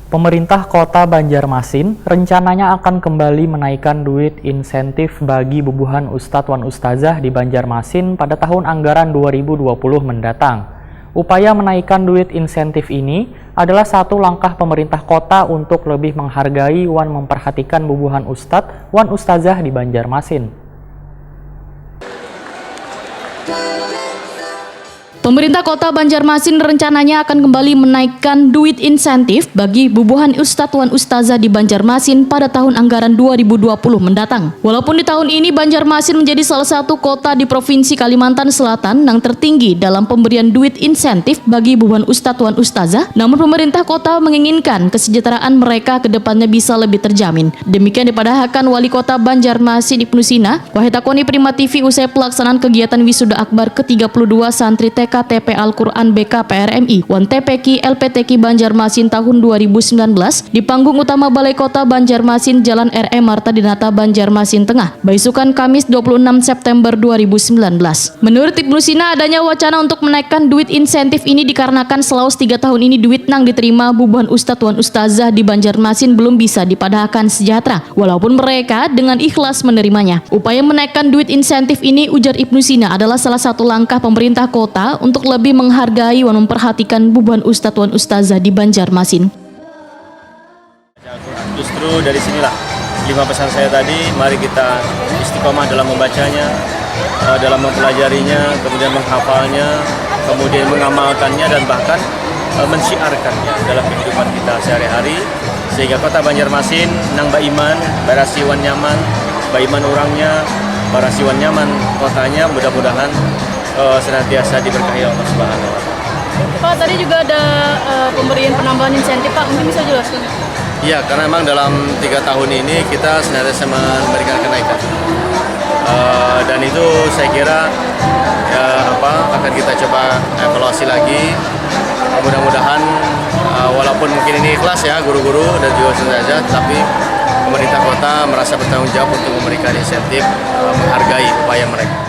Pemerintah Kota Banjarmasin rencananya akan kembali menaikkan duit insentif bagi bubuhan Ustadz Wan Ustazah di Banjarmasin pada tahun anggaran 2020 mendatang. Upaya menaikkan duit insentif ini adalah satu langkah pemerintah kota untuk lebih menghargai wan memperhatikan bubuhan Ustadz Wan Ustazah di Banjarmasin. Pemerintah Kota Banjarmasin rencananya akan kembali menaikkan duit insentif bagi bubuhan Ustadz Wan Ustazah di Banjarmasin pada tahun anggaran 2020 mendatang. Walaupun di tahun ini Banjarmasin menjadi salah satu kota di Provinsi Kalimantan Selatan yang tertinggi dalam pemberian duit insentif bagi bubuhan Ustadz Wan Ustazah, namun pemerintah kota menginginkan kesejahteraan mereka ke depannya bisa lebih terjamin. Demikian dipadahkan Wali Kota Banjarmasin Ibnu Sina, Wahid Takoni Prima TV usai pelaksanaan kegiatan wisuda akbar ke-32 santri TK TP Al-Quran BK PRMI Wan TPQ LPTQ Banjarmasin tahun 2019 di panggung utama Balai Kota Banjarmasin Jalan RE Marta Dinata Banjarmasin Tengah, Baisukan Kamis 26 September 2019. Menurut Ibnu Sina, adanya wacana untuk menaikkan duit insentif ini dikarenakan selama 3 tahun ini duit nang diterima bubuhan Ustadz Wan Ustazah di Banjarmasin belum bisa dipadahkan sejahtera, walaupun mereka dengan ikhlas menerimanya. Upaya menaikkan duit insentif ini, ujar Ibnu Sina, adalah salah satu langkah pemerintah kota untuk lebih menghargai dan memperhatikan bubuhan Ustadz Wan Ustazah di Banjarmasin. Justru dari sinilah 5 pesan saya tadi, mari kita istiqomah dalam membacanya, dalam mempelajarinya, kemudian menghafalnya, kemudian mengamalkannya, dan bahkan mensyiarkannya dalam kehidupan kita sehari-hari, sehingga kota Banjarmasin nang baiman, barasiwan nyaman, baiman orangnya, barasiwan nyaman kotanya, mudah-mudahan senantiasa diberkahi Allah Subhanahu wa Ta'ala. Pak, tadi juga ada pemberian penambahan insentif, Pak, mungkin bisa jelaskan? Iya, karena memang dalam 3 tahun ini kita senantiasa memberikan kenaikan, dan itu saya kira akan kita coba evaluasi lagi. Mudah-mudahan walaupun mungkin ini ikhlas ya guru-guru dan juga saja, tapi pemerintah kota merasa bertanggung jawab untuk memberikan insentif, menghargai upaya mereka.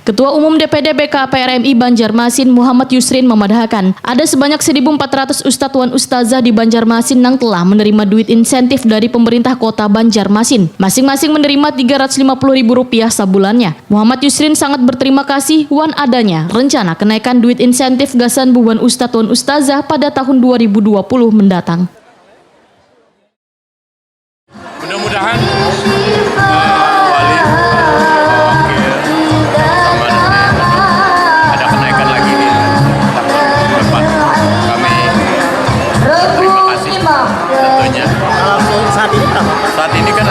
Ketua Umum DPD BK PRMI Banjarmasin Muhammad Yusrin memadahkan ada sebanyak 1.400 Ustadz Wan Ustazah di Banjarmasin yang telah menerima duit insentif dari pemerintah kota Banjarmasin. Masing-masing menerima Rp350.000 sebulannya. Muhammad Yusrin sangat berterima kasih wan adanya rencana kenaikan duit insentif gasan bubuhan Ustadz Wan Ustazah pada tahun 2020 mendatang. Mudah-mudahan saat ini kan